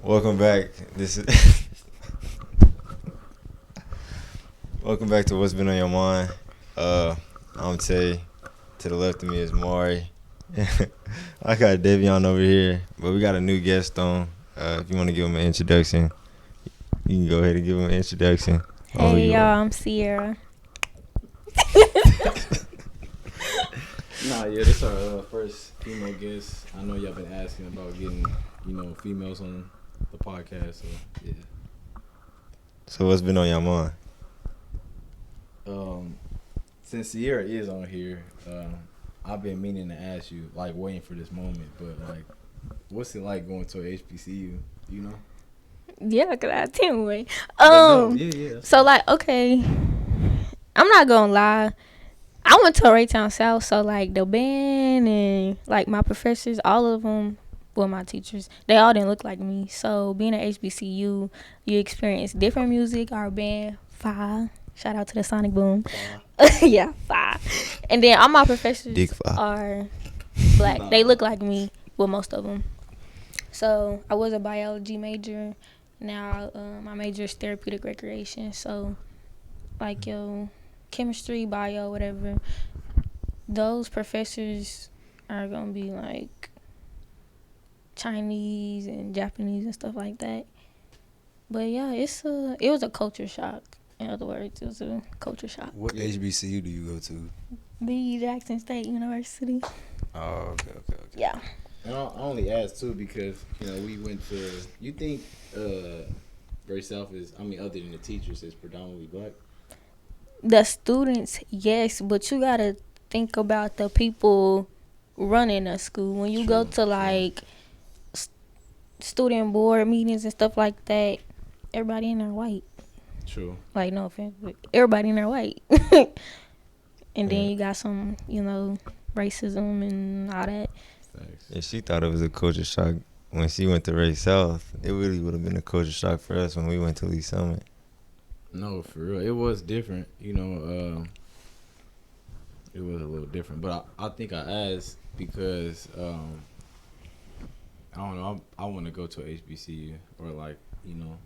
Welcome back. This is welcome back to What's Been on Your Mind. I'm Tay. To the left of me is Amari. I got Devion over here, but we got a new guest on. If you want to give him an introduction, you can go ahead and give him an introduction. Hey y'all, I'm Ciara. Yeah, this our first female guest. I know y'all been asking about getting, females on the podcast. So yeah. So what's been on your mind? Since Ciara is on here, I've been meaning to ask you, like, waiting for this moment. But like, what's it like going to a HBCU? You know? Yeah, cause I didn't wait. Yeah. So like, okay, I'm not gonna lie. I went to Raytown South, so like the band and like my professors, all of them, well, my teachers, they all didn't look like me. So being at HBCU, you experience different music. Our band, Five, shout out to the Sonic Boom, yeah, Five, and then all my professors are black. They look like me, well, most of them. So I was a biology major. Now my major is therapeutic recreation. So like chemistry, bio, whatever. Those professors are gonna be like Chinese and Japanese and stuff like that. But yeah, it was a culture shock. In other words, it was a culture shock. What HBCU do you go to? The Jackson State University. Oh, okay. Yeah. And I only asked too because we went to. You think Gray South is? I mean, other than the teachers, is predominantly black. The students, yes, but you gotta think about the people running a school. When you go to like student board meetings and stuff like that, everybody in there white. True. Like, no offense, but everybody in there white. And then you got some, racism and all that. Thanks. Yeah, she thought it was a culture shock when she went to Ray South. It really would have been a culture shock for us when we went to Lee Summit. No, for real. It was different, it was a little different. But I think I asked because, I don't know, I want to go to a HBCU or like, You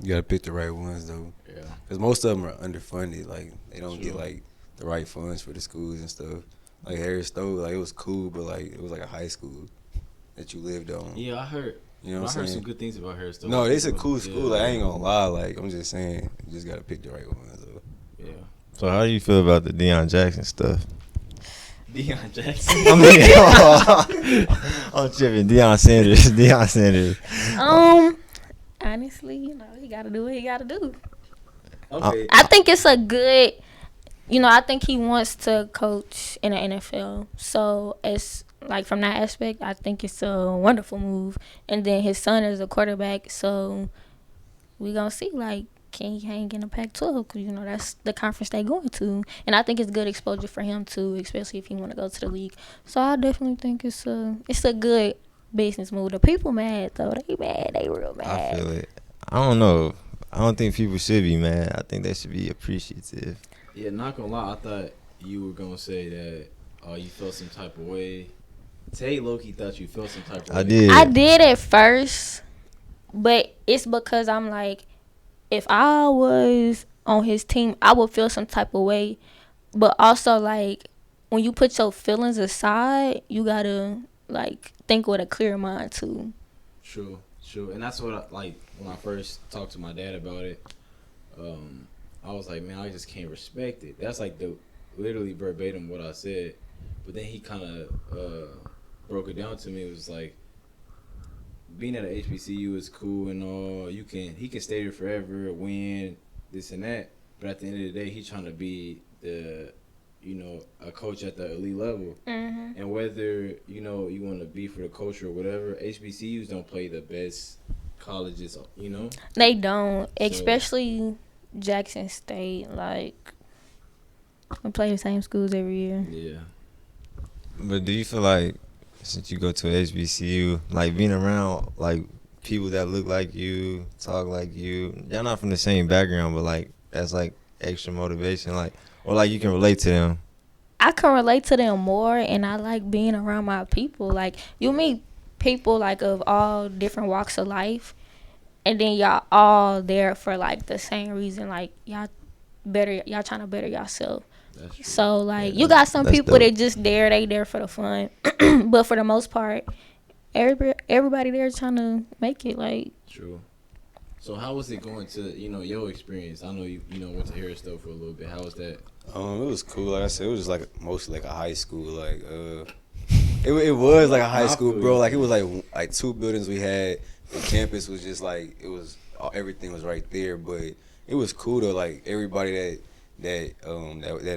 gotta pick the right ones though, yeah. because most of them are underfunded. Like they don't get like the right funds for the schools and stuff. Like Harris Stowe, like it was cool, but like it was like a high school that you lived on. Yeah, I heard. You know what I'm saying? I heard some good things about Harris Stowe. No, it's a cool school. Like I ain't gonna lie. Like I'm just saying, you just gotta pick the right ones though. Yeah. So how do you feel about the Deion Jackson stuff? Deion Jackson. I'm tripping. Deion Sanders. Honestly, he gotta do what he gotta do. Okay. I think it's a good, I think he wants to coach in the NFL. So it's like from that aspect, I think it's a wonderful move. And then his son is a quarterback, so we gonna see like can he hang in the Pac-12? Because that's the conference they going to, and I think it's good exposure for him too, especially if he want to go to the league. So I definitely think it's a good business move. The people mad though. They mad. They real mad. I feel it. I don't know. I don't think people should be mad. I think they should be appreciative. Yeah, not gonna lie, I thought you were gonna say that you felt some type of way. Tay low-key thought you felt some type of way. I did at first, but it's because I'm like, if I was on his team, I would feel some type of way. But also, like, when you put your feelings aside, you gotta like think with a clear mind too. True. And that's what when I first talked to my dad about it, I was like, man, I just can't respect it. That's like the literally verbatim what I said. But then he kind of broke it down to me. It was like, being at a HBCU is cool and all. He can stay there forever, win, this and that. But at the end of the day, he's trying to be a coach at the elite level. Mm-hmm. And whether, you want to be for the culture or whatever, HBCUs don't play the best colleges, They don't, especially Jackson State. Like, we play the same schools every year. Yeah. But do you feel like, since you go to a HBCU, like being around like people that look like you, talk like you, y'all not from the same background, but like that's like extra motivation, like, or like you can relate to them? I can relate to them more, and I like being around my people. Like, you meet people like of all different walks of life, and then y'all all there for like the same reason, like y'all trying to better yourself. That's true. So like Yeah, you got some that's people dope. that just they there for the fun, but for the most part, everybody there trying to make it. Like True. So how was it going to your experience? I know you went to Harris though for a little bit. How was that? It was cool. Like I said, it was just like mostly like a high school. Like it was like a high school, bro. Like it was like 2 buildings we had. The campus was just like it was everything was right there. But it was cool though. Like everybody that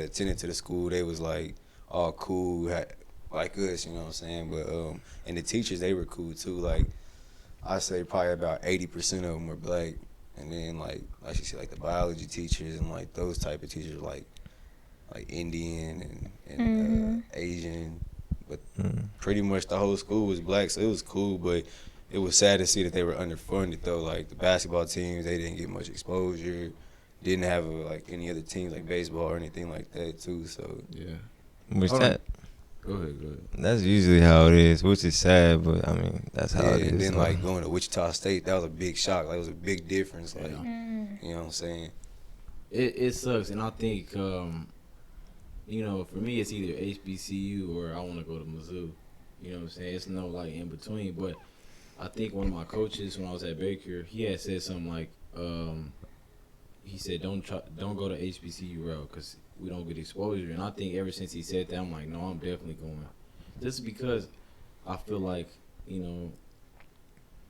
attended to the school, they was like all cool, like us. You know what I'm saying? But and the teachers, they were cool too. Like I say probably about 80% of them were black, and then like you see like the biology teachers and like those type of teachers like Indian and Asian, but pretty much the whole school was black, so it was cool. But it was sad to see that they were underfunded though. Like the basketball teams, they didn't get much exposure, didn't have like any other teams like baseball or anything like that too. So Yeah. Which Hold on. that Go ahead. that's usually how it is, which is sad, but I mean that's how it is. and then so. like going to Wichita State, that was a big shock. Like it was a big difference. Like Yeah. you know what I'm saying? It sucks, and I think for me it's either HBCU or I want to go to Mizzou. You know what I'm saying? It's no like in between. But I think one of my coaches when I was at Baker, he had said something like, he said don't go to HBCU route because we don't get exposure. And I think ever since he said that, I'm like, no, I'm definitely going. Just because I feel like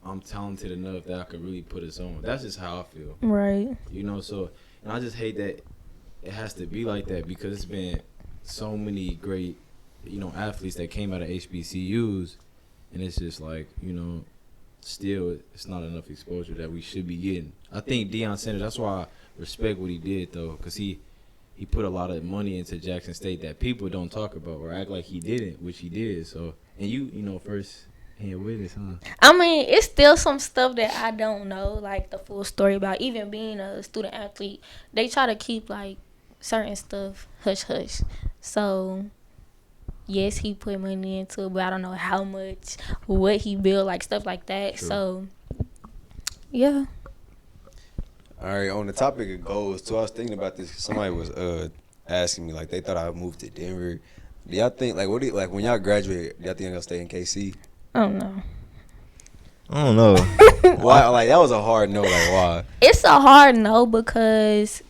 I'm talented enough that I could really put us on. That's just how I feel. right. So and I just hate that it has to be like that because it's been so many great, athletes that came out of HBCUs, and it's just like, still it's not enough exposure that we should be getting. I think Deion Sanders, that's why I respect what he did though, because he put a lot of money into Jackson State that people don't talk about or act like he didn't, which he did. So, and first hand witness, huh? I mean, it's still some stuff that I don't know, like the full story about. Even being a student athlete, they try to keep like certain stuff hush hush. So yes, he put money into it, but I don't know how much, what he built, like stuff like that. True. So yeah. All right, on the topic of goals, too, I was thinking about this. Somebody was asking me, like, they thought I moved to Denver. Do y'all think, like, when y'all graduate, do y'all think y'all stay in KC? Oh no. I don't know. Why? Like, that was a hard no. Like, why? It's a hard no because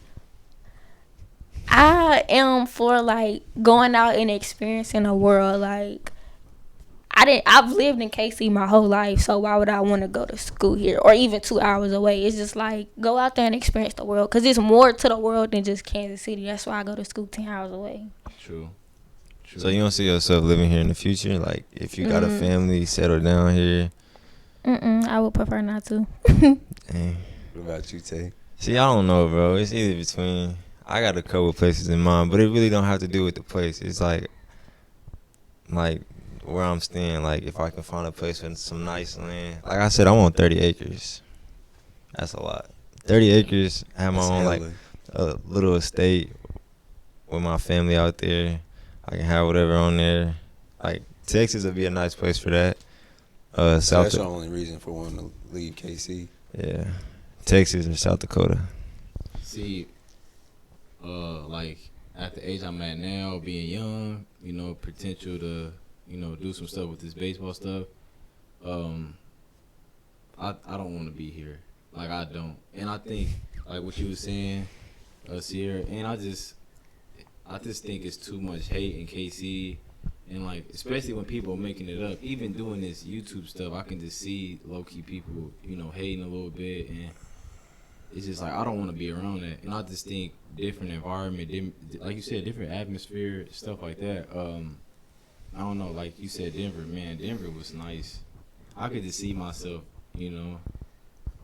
I am for like going out and experiencing the world. Like I've lived in KC my whole life, so why would I want to go to school here or even 2 hours away? It's just like go out there and experience the world because there's more to the world than just Kansas City. That's why I go to school 10 hours away. True. So you don't see yourself living here in the future? Like if you got a family, settle down here? I would prefer not to. Dang. What about you, Tay? See, I don't know, bro. It's either between. I got a couple places in mind, but it really don't have to do with the place. It's like where I'm staying. Like if I can find a place with some nice land. Like I said, I want 30 acres. That's a lot. 30 acres. Have my That's own like hella. a little estate with my family out there. I can have whatever on there. Like Texas would be a nice place for that. So South. that's the only reason for wanting to leave KC. Yeah, Texas or South Dakota. See, like at the age I'm at now, being young, potential to, do some stuff with this baseball stuff. I don't want to be here. Like I don't, and I think like what you were saying, Ciara, and I just think it's too much hate in KC. And, like, especially when people are making it up, even doing this YouTube stuff, I can just see low-key people, hating a little bit. And it's just, like, I don't want to be around that. And I just think different environment, like you said, different atmosphere, stuff like that. I don't know. Like you said, Denver, man, Denver was nice. I could just see myself, being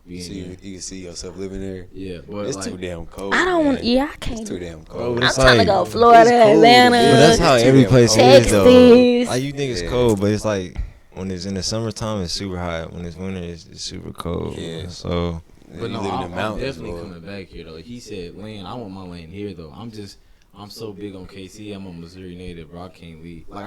You can see yourself living there. Yeah, but It's like, too damn cold. I don't want. man. Yeah, I can't. It's too damn Bro, cold. but I'm it's trying to like- go Florida, It's cold, Atlanta. But that's how It's every too place damn is, though. Texas. Like, you think it's Yeah. cold, but it's like when it's in the summertime, it's super hot. When it's winter, it's super cold. Yeah. So, But you no, live in the I'm mountains, definitely boy. coming back here though. He said land. I want my land here though. I'm so big on KC. I'm a Missouri native, bro. I can't leave. Like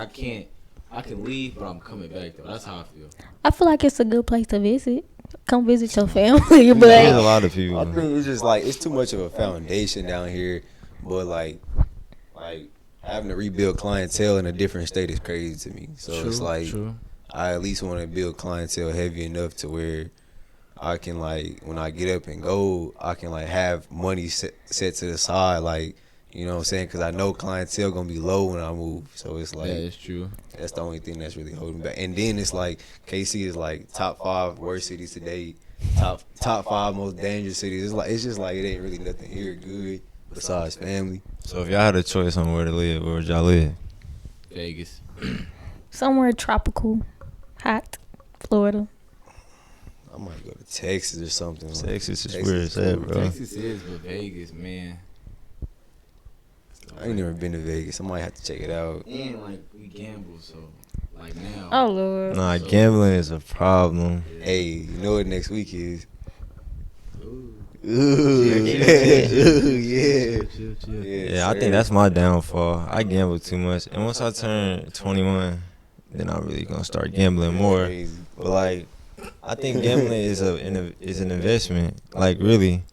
I can leave, but I'm coming back though. That's how I feel. I feel like it's a good place to visit. come visit your family, There's a but lot of people. I think it's just like it's too much of a foundation down here, but like having to rebuild clientele in a different state is crazy to me. So it's like I at least want to build clientele heavy enough to where I can like when I get up and go, I can like have money set to the side, like you know what I'm saying, because I know clientele gonna be low when I move. So it's like That is true. that's the only thing that's really holding back. And then it's like KC is like top 5 worst cities today, top 5 most dangerous cities. It's just like it ain't really nothing here good besides family. So if y'all had a choice on where to live, where would y'all live? Vegas. somewhere tropical, hot, Florida. I might go to Texas or something. Texas is where it's at, bro. Texas is, but Vegas, man. I ain't never been to Vegas. I might have to check it out. And like we gamble, so like now. Oh Lord. Nah, gambling is a problem. Hey, you know what next week is? Ooh. Ooh, yeah. Chill. Yeah, I think that's my downfall. I gamble too much, and once I turn 21, then I'm really gonna start gambling more. Crazy. But like, I think gambling is an investment. Like really,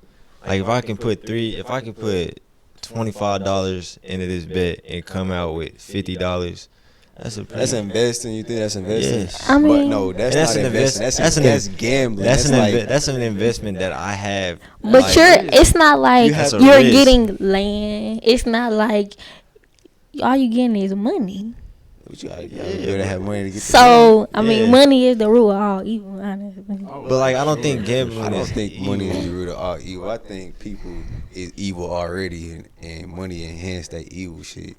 like if I can put $25 into this bet and come out with $50, That's investing. You think that's investing? Yes. I mean- but no, that's That's not an investing. invest- That's gambling. that's an investment that I have. But like, it's not like That's a you're risk. getting land. It's not like all you getting is money. But you gotta have money to get. So I mean, Yeah. money is the root of all evil. Honestly. But like, I don't think gambling. I don't is think evil. money is the root of all evil. I think people is evil already, and money enhance that evil shit.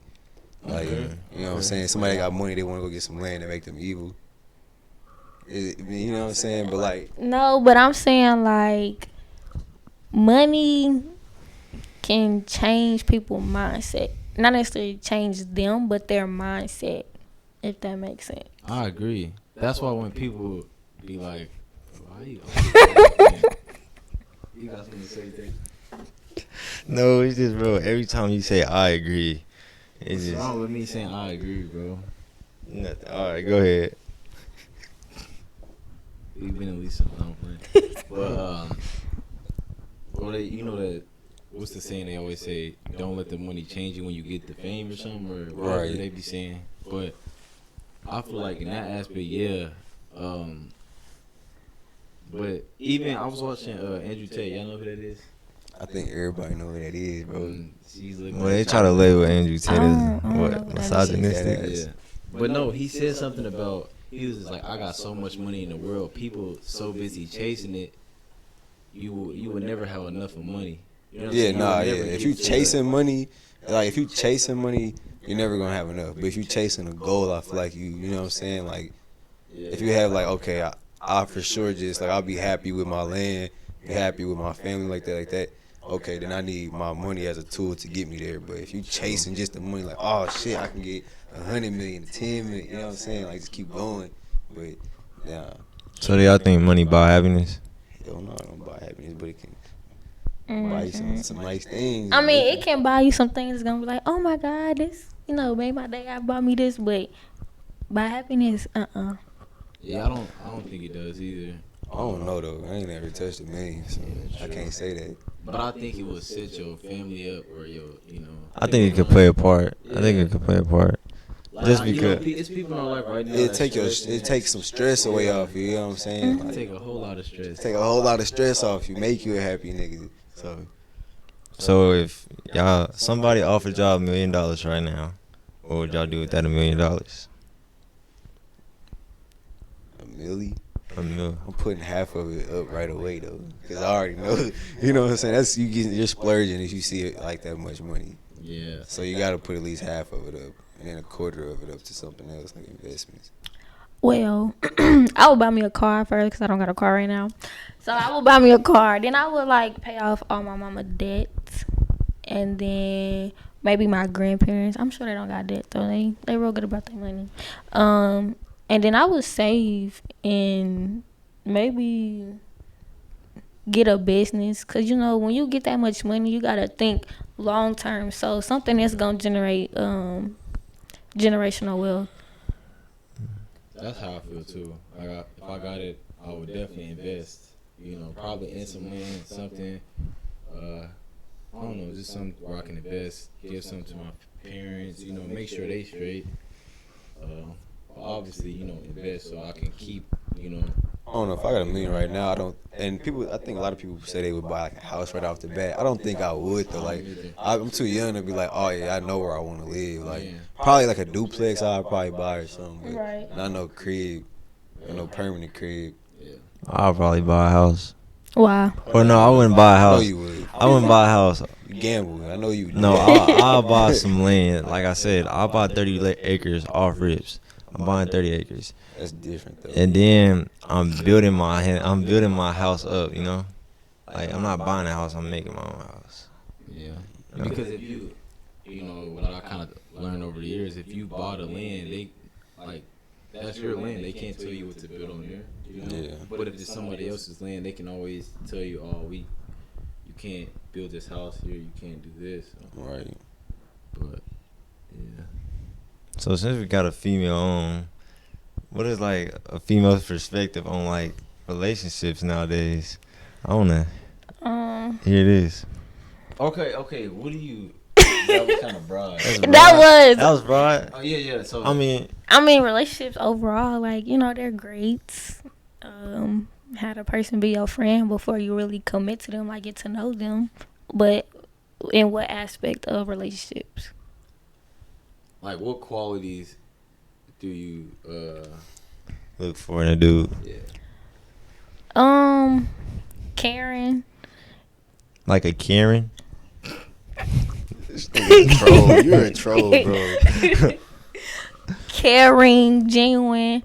Like, you know what I'm saying? Somebody got money, they want to go get some land and make them evil. You know what I'm saying? But like, No, but I'm saying like money can change people's mindset. Not necessarily change them, but their mindset. If that makes sense. I agree. That's why when people be like, "Why you?" You got something to say, Dave? No, it's just, bro. Every time you say I agree, it's What's just wrong with me saying I agree, bro? nothing. All right, go ahead. We've been at least some time, but well, you know that. What's the saying they always say? Don't let the money change you when you get the fame or something, or whatever Right. they be saying. But I feel like in that aspect, yeah. But even I was watching Andrew Tate. Y'all know who that is? I think everybody know who that is, bro. She's looking. Well, they try to label Andrew Tate I as don't know what what that misogynistic. is. Yeah. But no, he said something about he was just like, I got so much money in the world, people so busy chasing it, you will never have enough of money. You know what I'm Yeah, saying? nah, will yeah. never If get you to chasing money, like if you chasing money, you're never gonna have enough. But if you chasing a goal, I feel like you know what I'm saying? Like if you have like, okay, I for sure just like I'll be happy with my land, be happy with my family like that. Okay, then I need my money as a tool to get me there. But if you chasing just the money, like, oh shit, I can get 100 million, 10 million, you know what I'm saying? Like just keep going. But nah, So do y'all think money buy happiness? hell no, I don't buy happiness, but it can buy you some nice things. I mean, it can buy you some things that's gonna be like, oh my God, this, made my day. I bought me this, but buy happiness, Yeah, I don't think it does either. I don't know though. I ain't never touched a million, so I can't say that. But I think it will set your family up or I think it could play a part. I think it could play a part. like, just you know, because- it's people in our life right now. It that takes some stress away off you. You know what I'm saying? Like, take a whole lot of stress. take a whole lot of stress off you, make you a happy nigga. So if somebody offered y'all $1 million right now, what would y'all do with that $1 million? A milli. $1 million. I'm putting half of it up right away though, cause I already know. You know what I'm saying? That's you're splurging if you see it like that much money. Yeah. So you gotta put at least half of it up, and then a quarter of it up to something else like investments. Well, I would buy me a car first because I don't got a car right now. So I would buy me a car. Then I would like pay off all my mama debts, and then maybe my grandparents. I'm sure they don't got debt though. They real good about their money. And then I would save and maybe get a business, cause when you get that much money, you gotta think long term. So something that's gonna generate generational wealth. That's how I feel too. If I got it, I would definitely invest. You know, probably in some land, something. I don't know, just some rocking the best. Give something to my parents. You know, make sure they straight. Obviously, you know, invest so I can keep. You know. I don't know if I got $1 million right now. I don't. And people, I think a lot of people say they would buy like a house right off the bat. I don't think I would though. Like, I'm too young to be like, oh yeah, I know where I want to live. Like, probably like a duplex I'd probably buy or something. But Right. not no crib, or no permanent crib. I'll probably buy a house. Wow. Or no, I wouldn't buy a I know house. you would. I wouldn't buy a house. You gamble. I know you. No, I'll buy some land. Like I said, I'll buy 30 acres off rips. I'm buying 30 acres. That's different though. And then I'm building my house up, you know? Like, I'm not buying a house, I'm making my own house. Yeah. Because if you know, what I kind of learned over the years, if you bought a land, they, like, that's your land. They can't tell you what to build on there. You know? Yeah. But if it's somebody else's land, they can always tell you, oh, you can't build this house here, you can't do this. Right. But, yeah. So since we got a female on, what is like a female's perspective on like relationships nowadays? I wanna hear it is. Okay. What do you? That was kind of broad. That was broad. Oh yeah. So I mean, relationships overall, like, you know, they're great. Had a person be your friend before you really commit to them, like get to know them. But in what aspect of relationships? like, what qualities do you? look for in a dude. Yeah. Caring. Like a Karen. Troll. You're a troll, bro. Caring, genuine,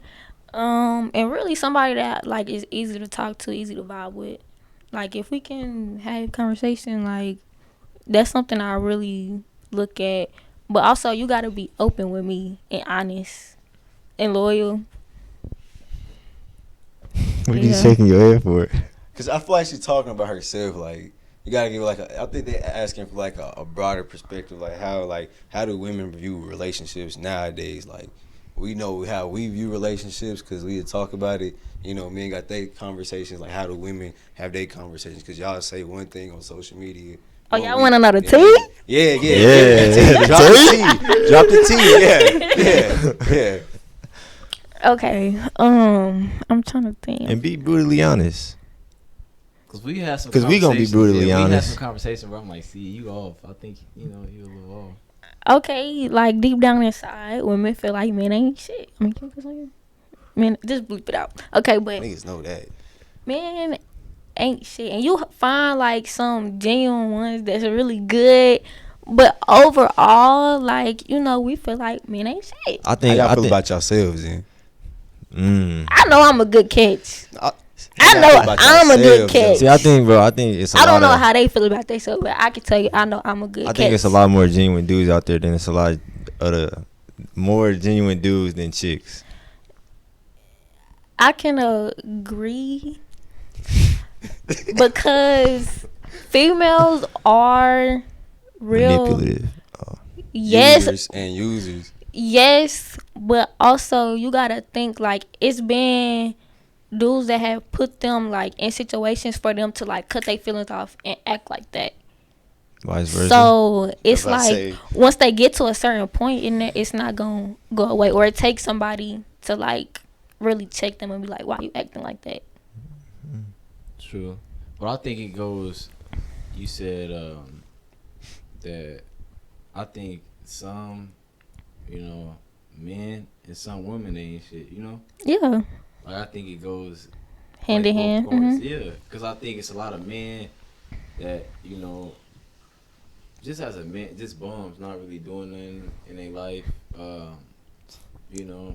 and really somebody that like is easy to talk to, easy to vibe with. Like, if we can have conversation, like, that's something I really look at. But also, you gotta be open with me and honest and loyal. What are you Yeah. shaking your head for? Cause I feel like she's talking about herself. Like, you gotta give like I think they asking for like a broader perspective. Like how do women view relationships nowadays? Like, we know how we view relationships because we talk about it. You know, men got their conversations. Like, how do women have their conversations? Because y'all say one thing on social media. Oh, y'all want to know the Yeah. tea? Yeah. Yeah. Drop the tea. Yeah. Okay. I'm trying to think. And be brutally honest. Cause we had some. 'Cause we gonna be conversations, brutally We had honest. some conversation where I'm like, see, you off. I think you know you a little off. Okay, like deep down inside, women feel like men ain't shit. I mean, can I say men, just bleep it out. Okay, but Niggas know that. men ain't shit, and you find like some genuine ones that's really good. But overall, like, you know, we feel like men ain't shit. I think How y'all I feel think about yourselves, then? I know I'm a good catch. How I y'all know feel about I'm a good yourselves, catch. though? See, I think it's a I lot don't know of, how they feel about themselves, but I can tell you, I know I'm a good I catch. think it's a lot more genuine dudes out there than it's a lot of the more genuine dudes than chicks. I can agree because females are real. Manipulative. Yes, Users. yes, but also you gotta think like it's been dudes that have put them like in situations for them to like cut their feelings off and act like that. Vice versa. So it's That's what I like say. once they get to a certain point in there, it's not gonna go away, or it takes somebody to like really check them and be like, "Why you acting like that?" True, but I think it goes. You said that I think some, you know, men and some women they ain't shit. You know, Yeah, like I think it goes hand like, in hand. both parts. Mhm. Yeah, because I think it's a lot of men that you know, just as a man, just bums, not really doing nothing in their life. You know.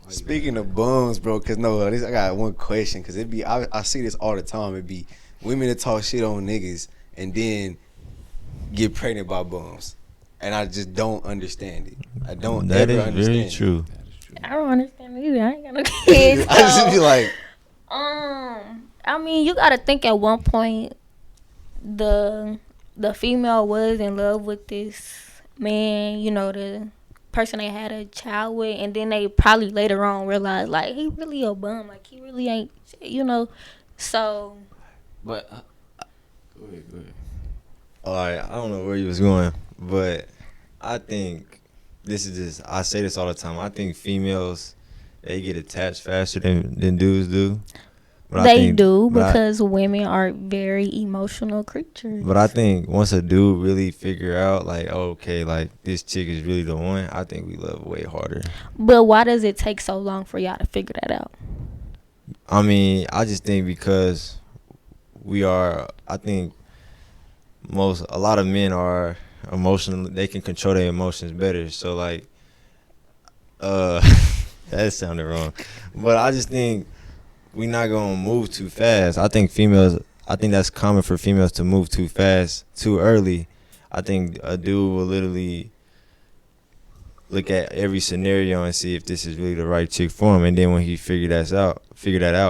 Like, Speaking of bums, bro, cause no, I got one question, cause I see this all the time. It be women that talk shit on niggas and then get pregnant by bums, and I just don't understand it. I don't That ever is understand. very true. that is true. I don't understand it either. I ain't got no kids. I just be so, like, I mean, you gotta think at one point the female was in love with this man, you know, the person they had a child with, and then they probably later on realized like he really a bum, like he really ain't shit, you know. So But go ahead. All right, I don't know where you was going, but I think this is just, I say this all the time. I think females, they get attached faster than dudes do. But They do because women are very emotional creatures. But I think once a dude really figure out, like, okay, like, this chick is really the one, I think we love way harder. But why does it take so long for y'all to figure that out? I mean, I just think because I think a lot of men are emotional, they can control their emotions better. So, like, that sounded wrong. But I just think we not gonna move too fast. I think that's common for females to move too fast, too early. I think a dude will literally look at every scenario and see if this is really the right chick for him. And then when he figure that out,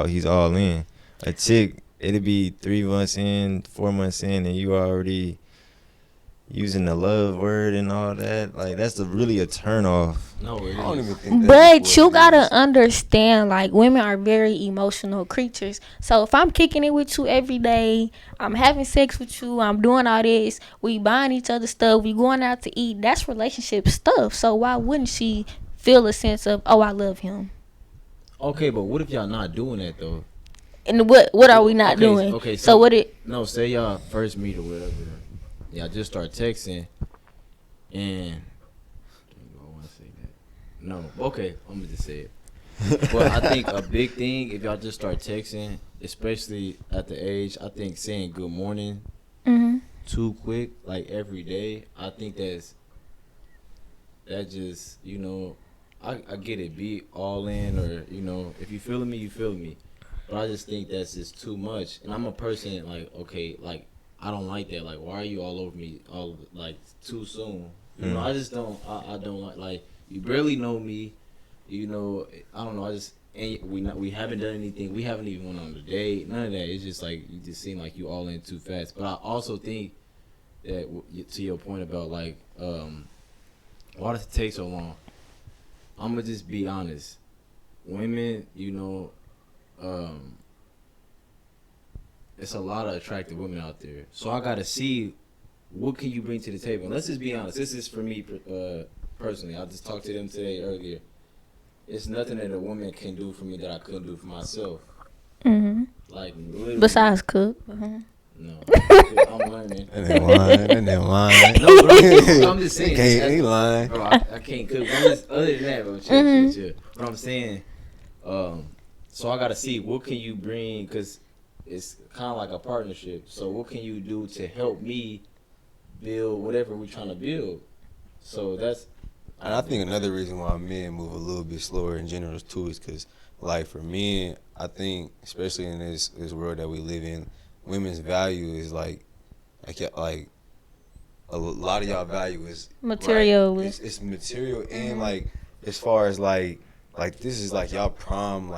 he's all in. A chick, it'll be 3 months in, 4 months in, and you already using the love word and all that. Like, that's really a turn off. No, it I don't is. even think But you gotta understand, like, women are very emotional creatures. So if I'm kicking it with you every day, I'm having sex with you, I'm doing all this, we buying each other stuff, we going out to eat, that's relationship stuff. So why wouldn't she feel a sense of, oh, I love him? Okay, but what if y'all not doing that though? And what are we not doing? Okay, so what it? No, say y'all first meet or whatever. Y'all just start texting, and I want to say that. No, okay, I'm gonna just say it. But I think a big thing, if y'all just start texting, especially at the age, I think saying good morning too quick, like every day, I think that just, I get it, be all in, or, if you feeling me, you feeling me. But I just think that's just too much. And I'm a person, like, okay, like, I don't like that. Like, why are you all over me too soon? I just don't, I don't like, you barely know me, I don't know, we haven't done anything, we haven't even went on a date, none of that. It's just like, you just seem like you all in too fast. But I also think that, to your point about, like, why does it take so long? I'm gonna just be honest. Women, it's a lot of attractive women out there. So I gotta see, what can you bring to the table? And let's just be honest. This is for me personally. I just talked to them today earlier. It's nothing that a woman can do for me that I couldn't do for myself. Like, literally. Besides cook. No, I'm learning. And then lying. No, bro, I'm just saying. He lying. Bro, I can't cook. Other than that, bro, chill. But I'm saying, so I gotta see, what can you bring? Because it's kind of like a partnership. So what can you do to help me build whatever we're trying to build? So that's. And I think another reason why men move a little bit slower in general too is because, like, for men, I think, especially in this world that we live in, women's value is like a lot of y'all value is material. Right? It's material, and like, as far as like this is like y'all prime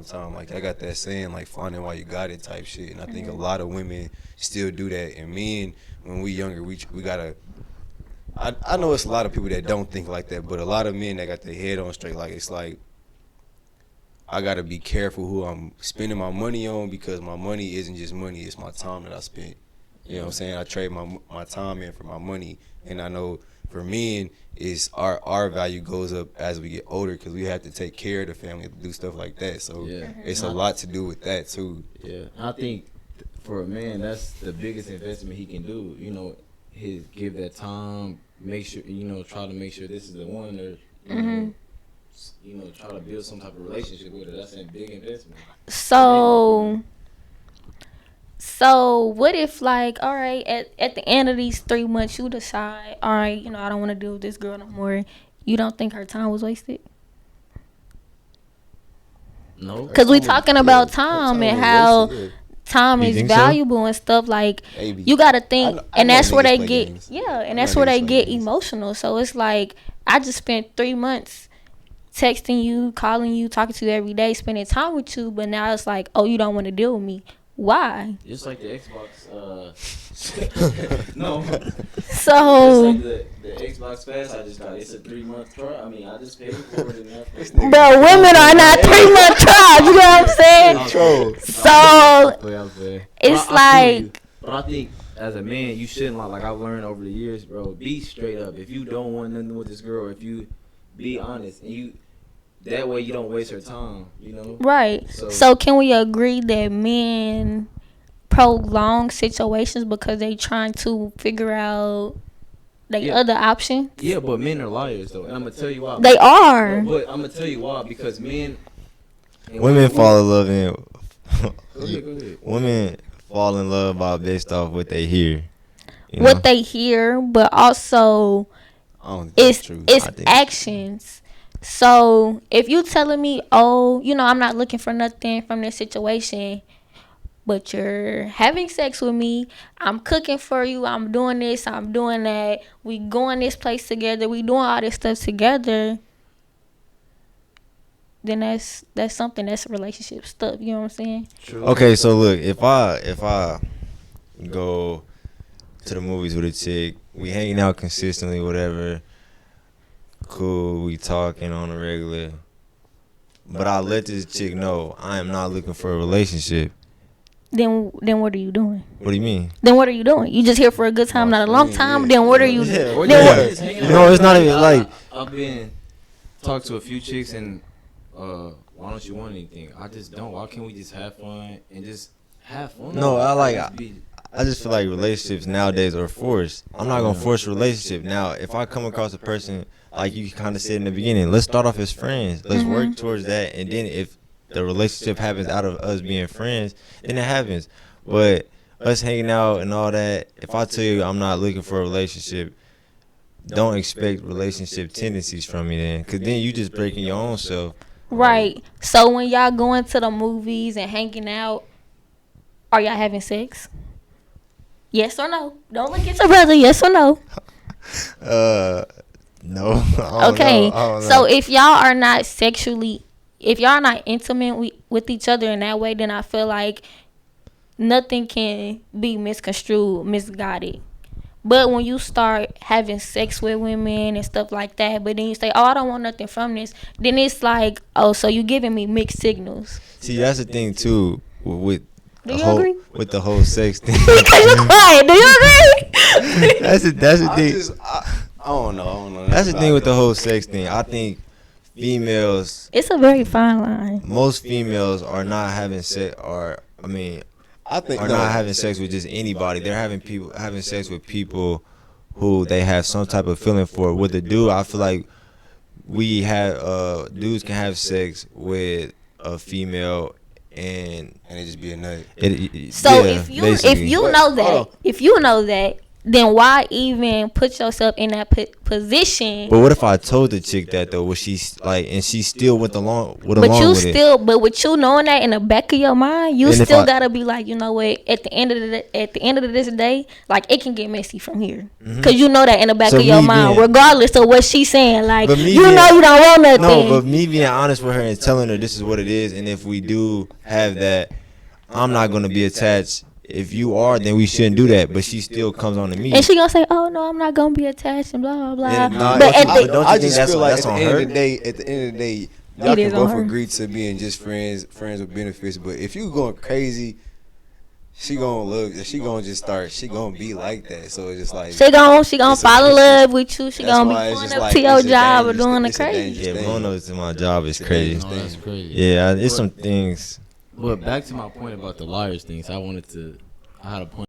time. Like, I got that saying, like, finding why you got it type shit. And I think a lot of women still do that. And men, when we younger, we gotta. I know it's a lot of people that don't think like that, but a lot of men that got their head on straight, like, it's like, I gotta be careful who I'm spending my money on, because my money isn't just money, it's my time that I spent. You know what I'm saying? I trade my time in for my money. And I know for men, is our value goes up as we get older, because we have to take care of the family, do stuff like that. So it's a lot to do with that too. Yeah, I think for a man, that's the biggest investment he can do. Give that time, make sure, try to make sure this is the one, or try to build some type of relationship with her. That's a big investment. So what if, like, all right, at the end of these 3 months, you decide, all right, I don't want to deal with this girl no more. You don't think her time was wasted? No. Because we talking about time and how time is valuable and stuff. Like, you got to think, and that's where they get, and that's where they get emotional. So it's like, I just spent 3 months texting you, calling you, talking to you every day, spending time with you, but now it's like, oh, you don't want to deal with me. Why? Just like the Xbox. No. So. Just like the Xbox Pass I just got. It's a 3-month trial. I mean, I just paid for it. But women are not 3-month trials. You know what I'm saying? troll. So But it's I feel you. like, But I think as a man, you shouldn't like I've learned over the years, bro. Be straight up. If you don't want nothing with this girl, if you be honest, and you that way you don't waste her time. You know. right. So can we agree that men prolong situations because they trying to figure out the other option? Yeah, but men are liars though, and I'm gonna tell you why. They are. But I'm gonna tell you why, because men. Women fall in love in. Go ahead. Women fall in love based off what they hear. What they hear, but also it's actions. So if you telling me, oh, I'm not looking for nothing from this situation, but you're having sex with me, I'm cooking for you, I'm doing this, I'm doing that, we going this place together, we doing all this stuff together, then that's something, that's relationship stuff. You know what I'm saying? True. Okay, so look, if I go to the movies with a chick, we hanging out consistently, whatever, cool, we talking on a regular, but I let this chick know I am not looking for a relationship. Then what are you doing? What do you mean? Then what are you doing? You just here for a good time, not a long time. Yeah. Then what are you? No, it's not even like. I've been talked to a few chicks and why don't you want anything? I just don't. Why can't we just have fun and just have fun? No, I just feel like relationships nowadays are forced. I'm not gonna force a relationship. Now, if I come across a person like you kind of said in the beginning, let's start off as friends. Let's work towards that, and then if the relationship happens out of us being friends, then it happens. But us hanging out and all that, if I tell you I'm not looking for a relationship, don't expect relationship tendencies from me then, because then you just breaking your own self. Right. So when y'all going to the movies and hanging out, are y'all having sex? Yes or no? Don't look at your brother. Yes or no? No. Okay. So if y'all are not if y'all are not intimate with each other in that way, then I feel like nothing can be misconstrued, misguided. But when you start having sex with women and stuff like that, but then you say, oh, I don't want nothing from this, then it's like, oh, so you giving me mixed signals. See, that's the thing, too, with Do you agree? With the whole sex thing. Because you're quiet. Do you agree? That's the thing. I don't know. That's the thing with the whole sex thing. I think females. It's a very fine line. Most females are not having sex, not having sex with just anybody. They're having sex with people who they have some type of feeling for. With the dude, I feel like we have dudes can have sex with a female and it just be a nut. So if you know that, then why even put yourself in that position? But what if I told the chick that though? Was she like, and she still went along with But with you knowing that in the back of your mind, you still gotta be like, you know what? At the end of this day, like it can get messy from here, because you know that in the back of your mind, regardless of what she's saying, like you don't want nothing. No, but me being honest with her and telling her this is what it is, and if we do have that, I'm not gonna be attached. If you are, then we shouldn't do that. But she still comes on to me, and she gonna say, "Oh no, I'm not gonna be attached," and blah blah blah. I just feel like at the end of the day, y'all can both agree to being just friends with benefits. But if you going crazy, she gonna be like that. So it's just like she gonna fall in love with you. She gonna be going up to your job or doing the crazy. Yeah, going up to my job is crazy. That's crazy. Yeah, it's some things. But back to my point about the liars things, I had a point